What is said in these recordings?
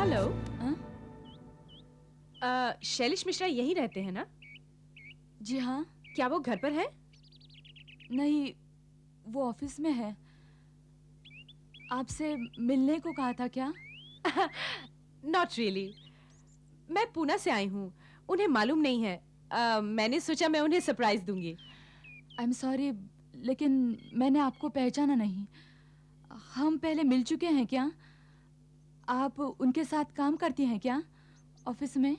Hello. हाँ? शैलेश मिश्रा यहीं रहते हैं ना? जी हाँ। क्या वो घर पर है? नहीं, वो ऑफिस में है। आपसे मिलने को कहा था क्या? Not really. मैं पूना से आई हूँ, उन्हें मालूम नहीं है। मैंने सोचा मैं उन्हें सरप्राइज दूंगी। आई एम सॉरी, लेकिन मैंने आपको पहचाना नहीं। हम पहले मिल चुके हैं क्या? आप उनके साथ काम करती हैं क्या ऑफिस में?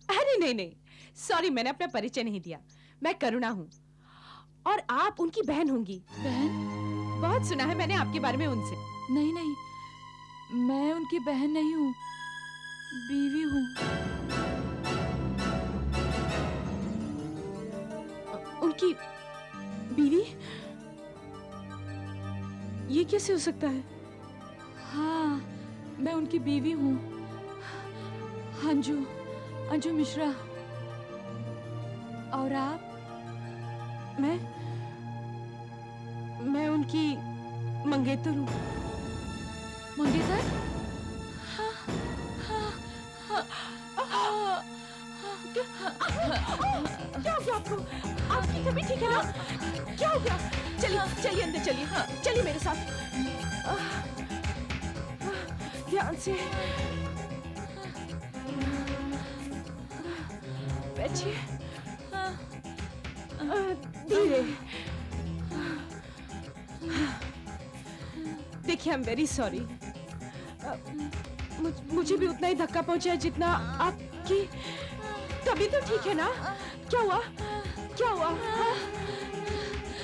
अरे नहीं नहीं, सॉरी, मैंने अपना परिचय नहीं दिया। मैं करुणा हूँ और आप उनकी बहन होंगी। बहन? बहुत सुना है मैंने आपके बारे में उनसे। नहीं नहीं, मैं उनकी बहन नहीं हूँ, बीवी हूँ। उनकी बीवी? ये कैसे हो सकता है? हाँ, मैं उनकी बीवी हूँ, अंजू मिश्रा। और आप? मैं उनकी मंगेतर हूँ। मंगेतर? क्या हो गया आपको? आपकी तबीयत ठीक है ना? क्या हो गया? चलिए चलिए अंदर चलिए, चलिए मेरे साथ। ध्यान से बैठिए, धीरे। देखिए, आई एम वेरी सॉरी। मुझे भी उतना ही धक्का पहुंचा है जितना आपकी। तभी तो ठीक है ना? क्या हुआ? क्या हुआ? हाँ?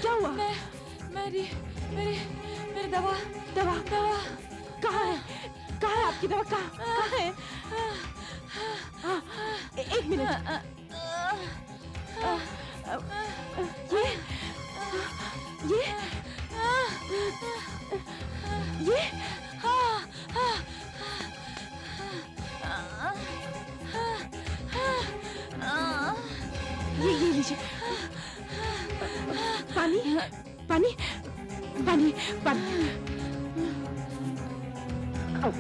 क्या हुआ? मेरी दवा। कहाँ है? कहाँ है आपकी दवा? कहाँ है? हाँ, एक मिनट। ये ये लीजिए। पानी पानी पानी पानी। अब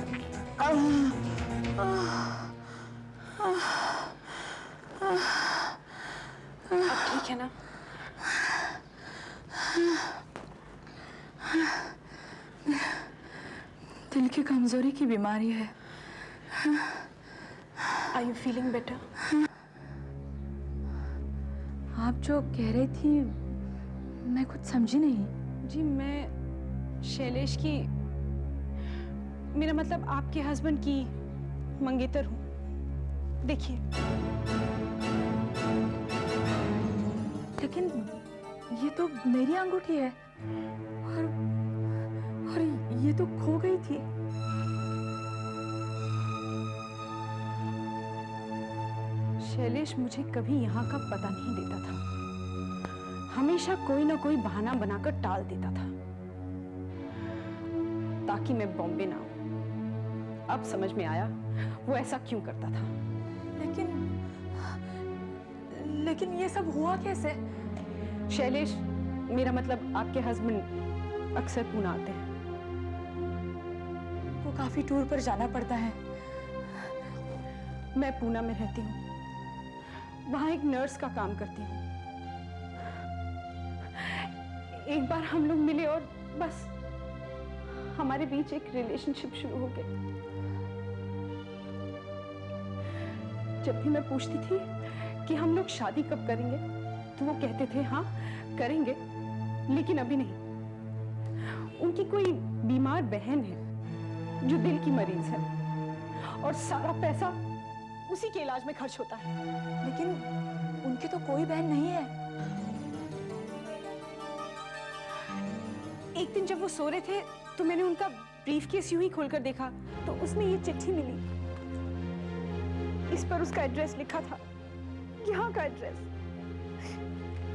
ठीक है ना? दिल की कमजोरी की बीमारी है। Are you feeling better? आप जो कह रही थी मैं कुछ समझी नहीं। जी, मैं शैलेश की, मेरा मतलब आपके हस्बैंड की मंगेतर हूँ। देखिए। लेकिन ये तो मेरी अंगूठी है और ये तो खो गई थी। शैलेश मुझे कभी यहाँ का पता नहीं देता था, हमेशा कोई ना कोई बहाना बनाकर टाल देता था ताकि मैं बॉम्बे ना आऊं। अब समझ में आया वो ऐसा क्यों करता था। लेकिन ये सब हुआ कैसे? शैलेश, मेरा मतलब आपके हस्बैंड अक्सर पूना आते हैं। वो काफी टूर पर जाना पड़ता है। मैं पूना में रहती हूँ, वहां एक नर्स का काम करती हूँ। एक बार हम लोग मिले और बस हमारे बीच एक रिलेशनशिप शुरू हो गया। जब भी मैं पूछती थी कि हम लोग शादी कब करेंगे, तो वो कहते थे हाँ करेंगे, लेकिन अभी नहीं। उनकी कोई बीमार बहन है जो दिल की मरीज है और सारा पैसा उसी के इलाज में खर्च होता है। लेकिन उनकी तो कोई बहन नहीं है। एक दिन जब वो सो रहे थे तो मैंने उनका ब्रीफकेस यूं ही खोलकर देखा तो उसमें ये चिट्ठी मिली। इस पर उसका एड्रेस लिखा था, यहाँ का एड्रेस।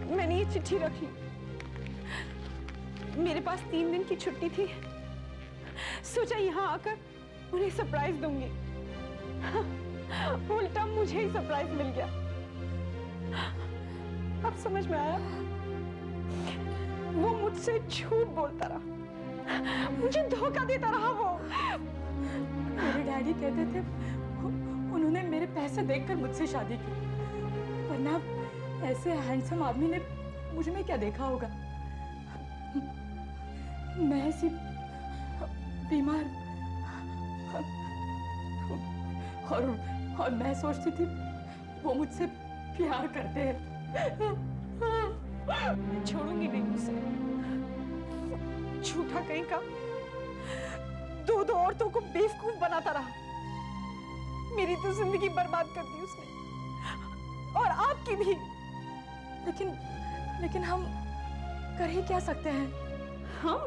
मैंने ये चिट्ठी रख ली। मेरे पास 3 दिन की छुट्टी थी, सोचा यहाँ आकर उन्हें सरप्राइज दूंगी। उल्टा मुझे ही सरप्राइज मिल गया। अब समझ में आया, वो मुझसे झूठ बोलता रहा, मुझे धोखा देता रहा। मेरे डैडी कहते थे उन्होंने मेरे पैसे देखकर मुझसे शादी की, वरना ऐसे हैंडसम आदमी ने मुझ में क्या देखा होगा। मैं ऐसी बीमार और मैं सोचती थी वो मुझसे प्यार करते हैं। छोड़ूंगी नहीं उसे, झूठा कहीं का दो औरतों को बेवकूफ बनाता रहा। मेरी तो जिंदगी बर्बाद कर दी उसने, और आपकी भी। लेकिन हम कर ही क्या सकते हैं? हम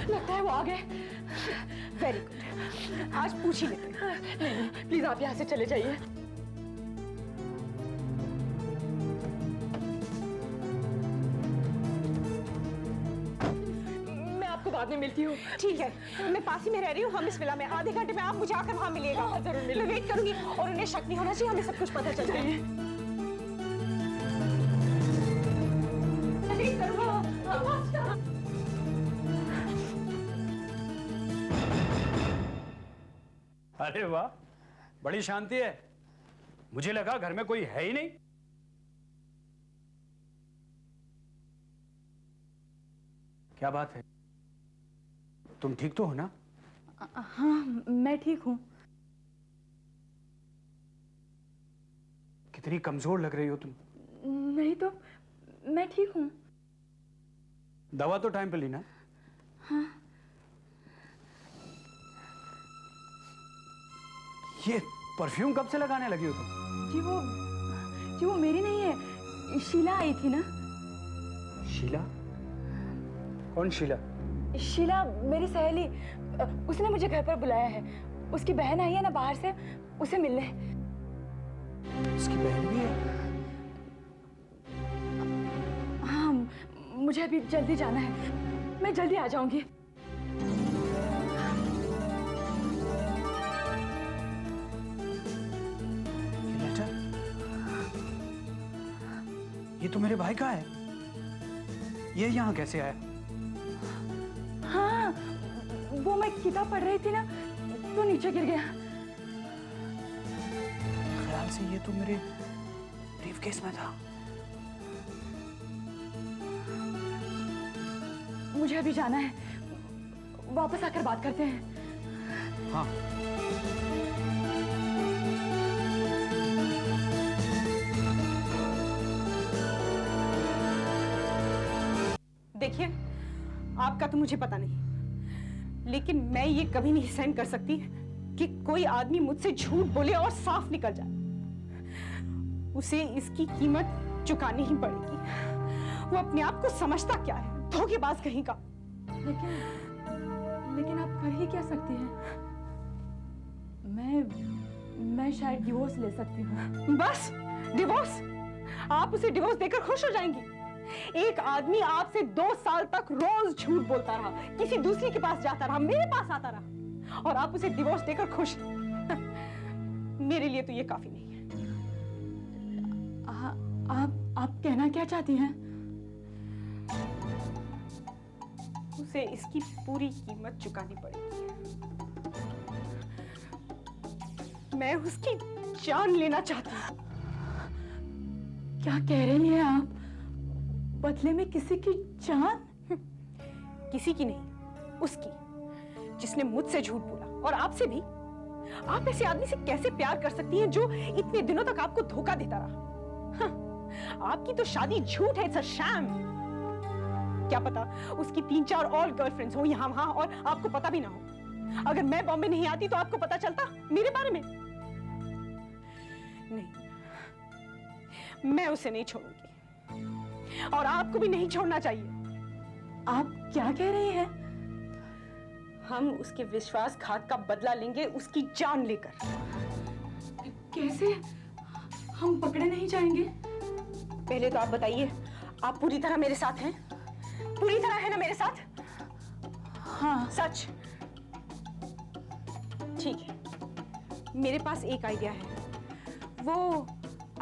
लगता है वो आ गए। वेरी गुड, आज पूछ ही लेते हैं। नहीं, प्लीज आप यहाँ से चले जाइए। मैं आपको बाद में मिलती हूँ। ठीक है, मैं पास ही में रह रही हूँ। हम इस विला में आधे घंटे में आप मुझे आकर वहां मिलिएगा। जरूर मैं वेट करूंगी, और उन्हें शक नहीं होना चाहिए, हमें सब कुछ पता चल जाए। अरे वाह, बड़ी शांति है। मुझे लगा घर में कोई है ही नहीं। क्या बात है, तुम ठीक तो हो ना? हाँ, मैं ठीक हूँ। कितनी कमजोर लग रही हो तुम। नहीं तो मैं ठीक हूँ। दवा तो टाइम पे ली ना? हाँ। ये परफ्यूम कब से लगाने लगी हो तुम? जी वो मेरी नहीं है, शीला आई थी ना। शीला? कौन शीला? शीला मेरी सहेली, उसने मुझे घर पर बुलाया है। उसकी बहन आई है ना बाहर से, उसे मिलने। उसकी बहन भी है? हाँ, मुझे अभी जल्दी जाना है, मैं जल्दी आ जाऊंगी। ये तो मेरे भाई का है। ये यहाँ कैसे आया? हाँ, वो मैं किताब पढ़ रही थी ना, तो नीचे गिर गया। ख्याल से ये तो मेरे ब्रीफकेस में था। मुझे अभी जाना है, वापस आकर बात करते हैं। हाँ। देखिए, आपका तो मुझे पता नहीं, लेकिन मैं ये कभी नहीं सहन कर सकती कि कोई आदमी मुझसे झूठ बोले और साफ निकल जाए। उसे इसकी कीमत चुकानी ही पड़ेगी। वो अपने आप को समझता क्या है, धोखेबाज कहीं का। लेकिन आप कर ही क्या सकती हैं? मैं शायद डिवोर्स ले सकती हूँ। बस डिवोर्स? आप उसे डिवोर्स देकर खुश हो जाएंगी? एक आदमी आपसे 2 साल तक रोज झूठ बोलता रहा, किसी दूसरी के पास जाता रहा, मेरे पास आता रहा, और आप उसे डिवोर्स देकर खुश? मेरे लिए तो ये काफी नहीं है। आप कहना क्या चाहती हैं? उसे इसकी पूरी कीमत चुकानी पड़ेगी। मैं उसकी जान लेना चाहती हूँ। क्या कह रही हैं आप? बदले में किसी की जान? किसी की नहीं, उसकी, जिसने मुझसे झूठ बोला, और आपसे भी। आप ऐसे आदमी से कैसे प्यार कर सकती हैं जो इतने दिनों तक आपको धोखा देता रहा? आपकी तो शादी झूठ है, इट्स अ शैम। क्या पता उसकी 3-4 और गर्लफ्रेंड्स हो यहाँ वहां, और आपको पता भी ना हो। अगर मैं बॉम्बे नहीं आती तो आपको पता चलता मेरे बारे में? नहीं, मैं उसे नहीं छोड़ूंगी, और आपको भी नहीं छोड़ना चाहिए। आप क्या कह रही हैं? हम उसके विश्वासघात का बदला लेंगे, उसकी जान लेकर। कैसे? हम पकड़े नहीं जाएंगे? पहले तो आप बताइए, आप पूरी तरह मेरे साथ हैं? पूरी तरह है ना मेरे साथ? हाँ। सच? ठीक है, मेरे पास एक आइडिया है। वो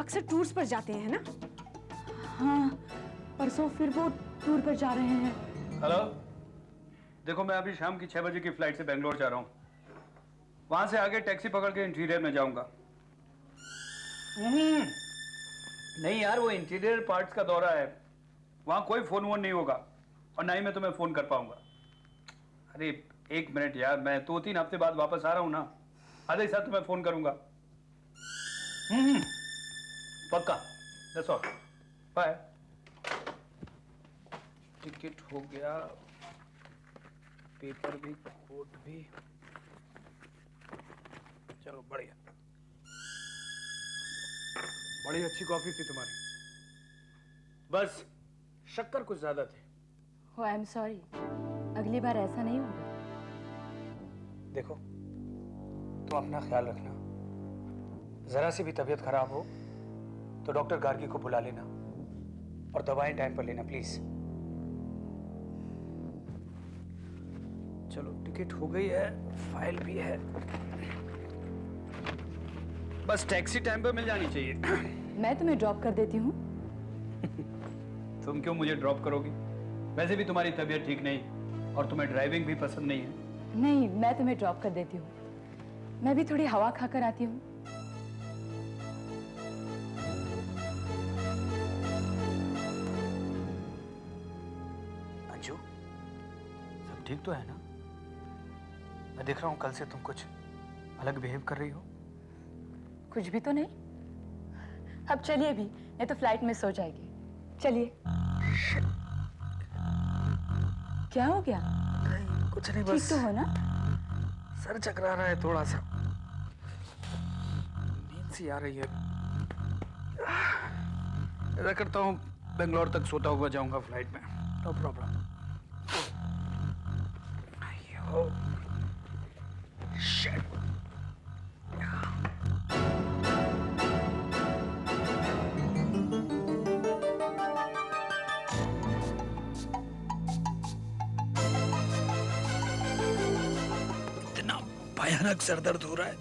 अक्सर टूर्स पर जाते हैं ना? हाँ। परसों फिर वो टूर पर जा रहे हैं। हेलो, देखो मैं अभी शाम की 6 बजे की फ्लाइट से बेंगलोर जा रहा हूँ। वहां से आगे टैक्सी पकड़ के इंटीरियर में जाऊंगा। नहीं यार, वो इंटीरियर पार्ट्स का दौरा है, वहां कोई फोन वोन नहीं होगा और ना ही मैं तुम्हें फोन कर पाऊंगा। अरे एक मिनट यार, मैं 2-3 हफ्ते बाद वापस आ रहा हूँ ना, आधे साथ तुम्हें फोन करूंगा। पक्का, दैट्स ऑल, बाय। टिकट हो गया, पेपर भी, कोट भी, चलो बढ़िया। बड़ी अच्छी कॉफी थी तुम्हारी, बस शक्कर कुछ ज्यादा थे। Oh, आई एम सॉरी, अगली बार ऐसा नहीं होगा। देखो, तुम अपना ख्याल रखना, जरा सी भी तबीयत खराब हो तो डॉक्टर गार्गी को बुला लेना और दवाएं टाइम पर लेना प्लीज। चलो टिकट हो गई है, फाइल भी है, बस टैक्सी टाइम पर मिल जानी चाहिए। मैं तुम्हें ड्रॉप कर देती हूँ। तुम क्यों मुझे ड्रॉप करोगी? वैसे भी तुम्हारी तबीयत ठीक नहीं और तुम्हें ड्राइविंग भी पसंद नहीं है। नहीं, मैं तुम्हें ड्रॉप कर देती हूँ। मैं भी थोड़ी हवा खाकर आती हूँ। अंजू, सब ठीक तो है ना? मैं देख रहा हूँ कल से तुम कुछ अलग बिहेव कर रही हो। कुछ भी तो नहीं। अब चलिए भी, नहीं तो फ्लाइट मिस हो जाएगी। चलिए। क्या हो गया? नहीं, कुछ नहीं, ठीक बस तो हो ना? सर चकरा रहा है थोड़ा सा, नींद सी आ रही है। ऐसा करता हूँ, बेंगलोर तक सोता हुआ जाऊंगा फ्लाइट में, नो प्रॉब्लम। शिट। भयानक सर दर्द हो रहा है।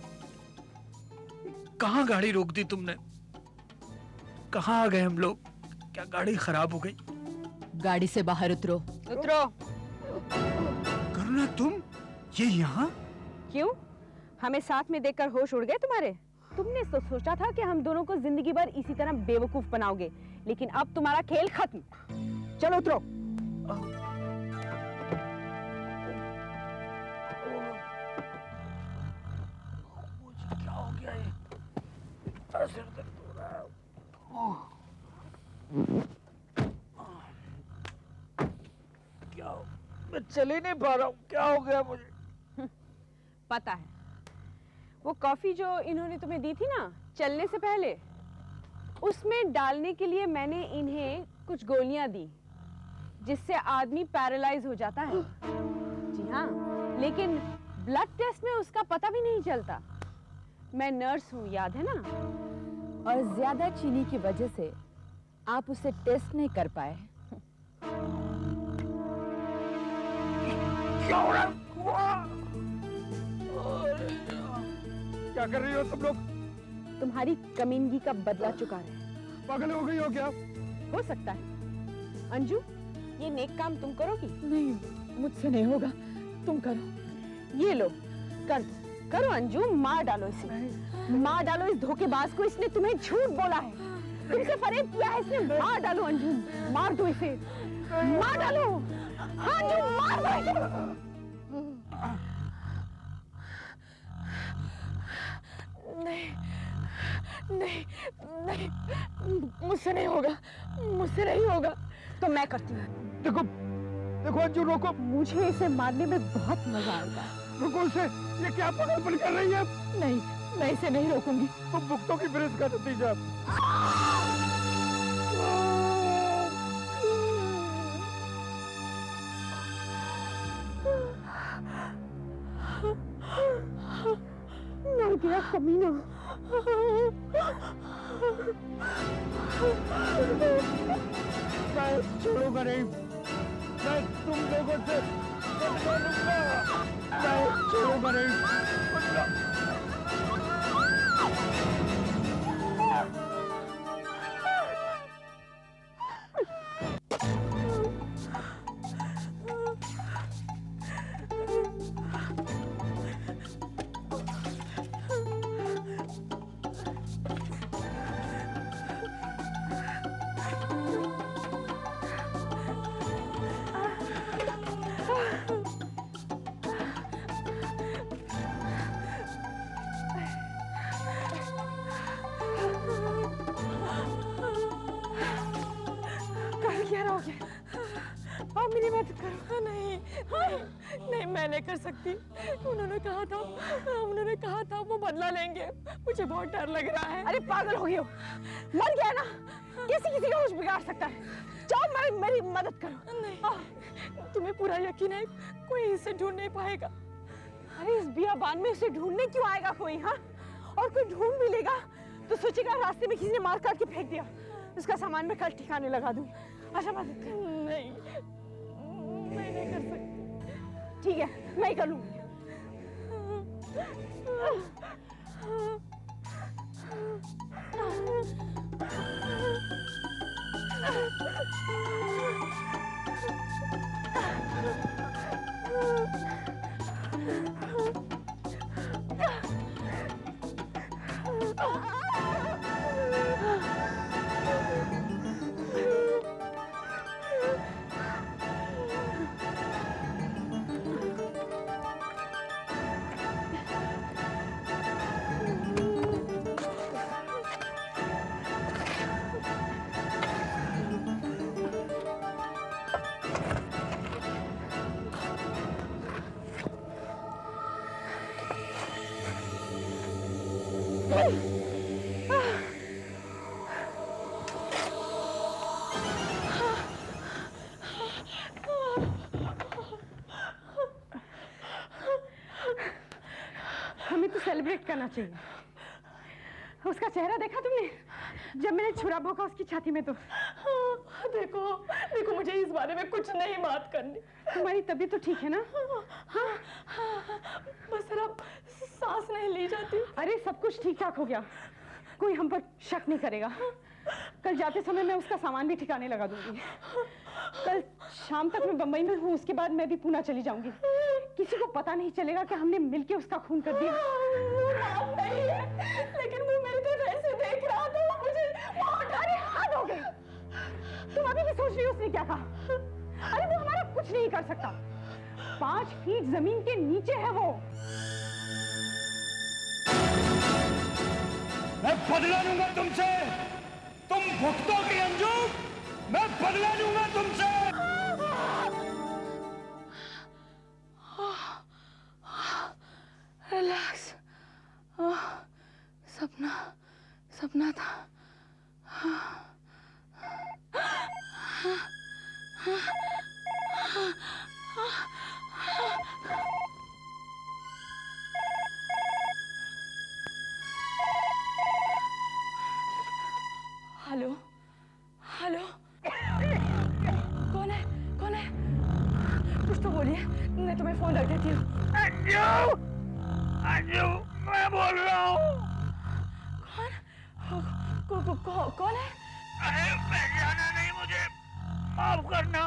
कहाँ गाड़ी रोक दी तुमने? कहाँ आ गए हम लोग? क्या गाड़ी खराब हो गई? गाड़ी से बाहर उतरो। उतरो। करुणा, तुम ये यहाँ? क्यों? हमें साथ में देखकर होश उड़ गए तुम्हारे? तुमने तो सोचा था कि हम दोनों को जिंदगी भर इसी तरह बेवकूफ बनाओगे, लेकिन अब तुम्हारा खेल खत्म। चलो उतरो। क्या हो गया ये? सिर दर्द हो रहा है। क्या हो? मैं चल ही नहीं पा रहा हूँ, क्या हो गया मुझे? पता है, वो कॉफी जो इन्होंने तुम्हें दी थी ना चलने से पहले, उसमें डालने के लिए मैंने इन्हें कुछ गोलियां दी जिससे आदमी पैरालाइज हो जाता है। जी हाँ, लेकिन ब्लड टेस्ट में उसका पता भी नहीं चलता। मैं नर्स हूँ, याद है ना? और ज्यादा चीनी की वजह से आप उसे टेस्ट नहीं कर पाए। क्या कर रही हो तुम लोग? तुम्हारी कमीनगी का बदला चुका रहे। पागल हो गई हो क्या? हो सकता है। अंजू, ये नेक काम तुम करोगी? नहीं, मुझसे नहीं होगा, तुम करो। ये लो, कर दो। करो अंजू, मार डालो इसे, मार डालो इस धोखेबाज को। इसने तुम्हें झूठ बोला है, तुमसे फरेब किया है इसने। मार डालो अंजू, मार दो इसे, मार डालो। हाँ अंजू, मार दो इसे। नहीं, नहीं, नहीं, मुझसे नहीं होगा, मुझसे नहीं होगा। तो मैं करती हूँ। देखो, देखो अंजू, रोको। मुझे इसे मारने में बहुत मजा आएगा। रुको इसे, ये क्या पागलपन कर रही है? नहीं, मैं इसे नहीं रोकूंगी। तुम भुगतोगी फिर इसका नतीजा। मर गया कमीना। मैं छोड़ूंगा नहीं, मैं तुम लोगों से मैं छोड़ूंगा नहीं। आप मेरी मदद करो। नहीं नहीं नहीं, मैं नहीं कर सकती। उन्होंने कहा था वो बदला लेंगे। मुझे बहुत डर लग रहा है। अरे पागल हो गई हो, मर गया ना, कैसे किसी का होश बिगाड़ सकता है? जाओ मेरी मदद करो। नहीं, तुम्हें पूरा यकीन है कोई इसे ढूंढ नहीं पाएगा? अरे इस बियाबान में इसे ढूंढने क्यों आएगा कोई? हाँ, और कोई ढूंढ भी लेगा तो सोचेगा रास्ते में किसी ने मार काट के फेंक दिया। इसका सामान मैं कल ठिकाने लगा दूंगी। अच्छा मदद कर। नहीं, मैं नहीं कर सकती। ठीक है, मैं ही कर लूंगी। हमें तो सेलिब्रेट करना चाहिए। उसका चेहरा देखा तुमने जब मैंने छुरा भोंका उसकी छाती में? तो देखो देखो, मुझे इस बारे में कुछ नहीं बात करनी। तुम्हारी तबीयत तो ठीक है ना? हाँ, बस जरा सांस नहीं ली जाती। अरे सब कुछ ठीक ठाक हो गया, कोई हम पर शक नहीं करेगा। कल जाते समय मैं उसका सामान भी ठिकाने लगा दूंगी। कल शाम तक मैं बंबई में हूँ, उसके बाद मैं भी पुणे चली जाऊंगी। किसी को पता नहीं चलेगा कि हमने मिलके उसका खून कर दिया। वो नाम नहीं है, लेकिन वो मेरी तरफ ऐसे देख रहा था, मुझे अरे हद हो गई, तुम अभी भी सोच रही हो उसने क्या कहा? अरे वो हमारा कुछ नहीं कर सकता, 5 फीट जमीन के नीचे है वो। मैं बदला लूंगा तुमसे, तुम भुगतोगी अंजू, मैं बदला लूंगा तुमसे। रिलैक्स, सपना था। हेलो हेलो, कौन है? कुछ तो बोलिए, मैं तुम्हें फोन रख देती हूँ। अंजू, मैं बोल रहा हूँ। कौन है? अरे पहचाना नहीं मुझे, माफ करना,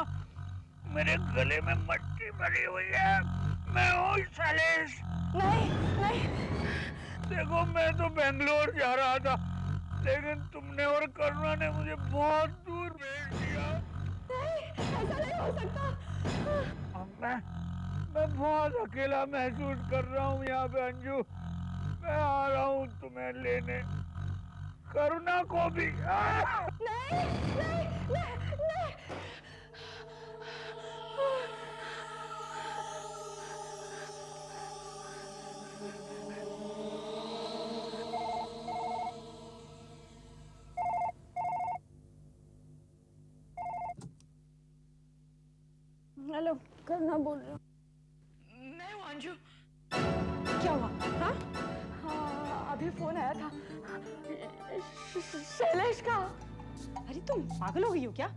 मेरे गले में मट्टी भरी हुई है। मैं हूँ शैलेश। नहीं, देखो मैं तो बेंगलोर जा रहा था, लेकिन तुमने और करुणा ने मुझे बहुत दूर भेज दिया। ऐसा नहीं हो सकता। मैं बहुत अकेला महसूस कर रहा हूँ यहाँ पे अंजू। मैं आ रहा हूँ तुम्हें लेने, करुणा को भी। नहीं। हेलो, करुणा बोल रही हूँ। नहीं हूँ अंजू। क्या हुआ? हाँ, हाँ, अभी फोन आया था शैलेश का। अरे तुम पागल हो गई हो क्या?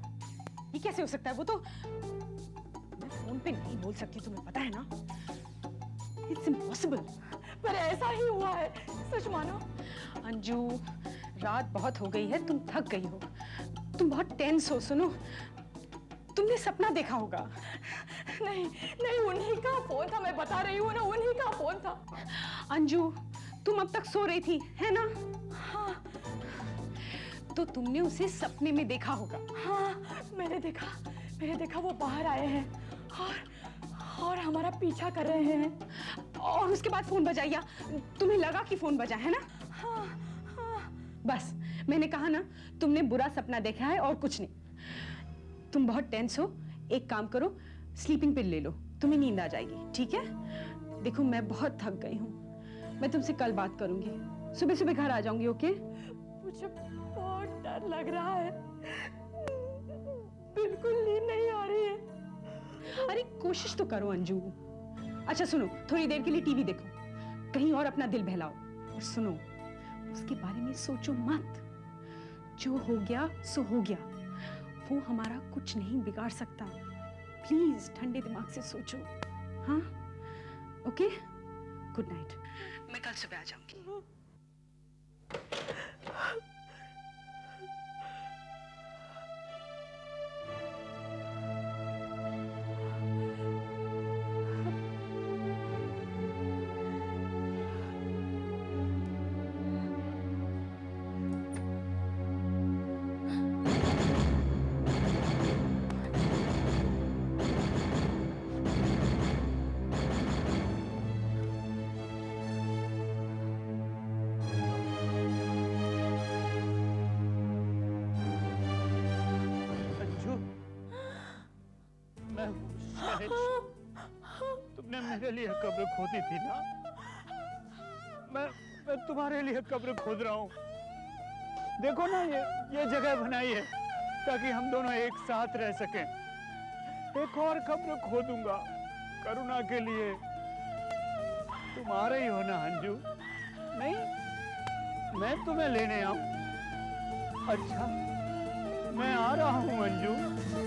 ये कैसे हो सकता है? वो तो मैं फोन पे नहीं बोल सकती, तुम्हें पता है ना। It's impossible. पर ऐसा ही हुआ है, सच मानो। अंजू, रात बहुत हो गई है, तुम थक गई हो, तुम बहुत टेंस हो। सुनो, तुमने सपना देखा होगा। नहीं, उन्हीं का फोन था, मैं बता रही हूँ ना, उन्हीं का फोन था। अंजू, तुम अब तक सो रही थी, है ना? हाँ, तो तुमने उसे सपने में देखा होगा। हाँ, मैंने देखा वो बाहर आए हैं और हमारा पीछा कर रहे हैं। और उसके बाद फोन बजा, या तुम्हें लगा कि फोन बजा, है ना? हाँ। बस मैंने कहा ना, तुमने बुरा सपना देखा है और कुछ नहीं। तुम बहुत टेंस हो, एक काम करो, स्लीपिंग पिल ले लो, तुम्हें नींद आ जाएगी, ठीक है? देखो मैं बहुत थक गई हूँ, मैं तुमसे कल बात करूंगी, सुबह सुबह घर आ जाऊंगी, ओके? मुझे बहुत डर लग रहा है, बिल्कुल नींद नहीं आ रही है। अरे कोशिश तो करो अंजू। अच्छा सुनो, थोड़ी देर के लिए टीवी देखो, कहीं और अपना दिल बहलाओ, और सुनो, उसके बारे में सोचो मत। जो हो गया सो हो गया, वो हमारा कुछ नहीं बिगाड़ सकता। प्लीज ठंडे दिमाग से सोचो, हाँ? Okay, good night. मैं कल सुबह आ जाऊंगी। अंजू, मैं शायद तुमने मेरे लिए कब्र खोदी थी ना? मैं तुम्हारे लिए कब्र खोद रहा हूँ। देखो ना, ये जगह बनाई है ताकि हम दोनों एक साथ रह सकें। एक और कब्र खोदूंगा करुणा के लिए। तुम आ रही हो ना अंजू? नहीं, मैं तुम्हें लेने आऊं? अच्छा, मैं आ रहा हूं अंजू।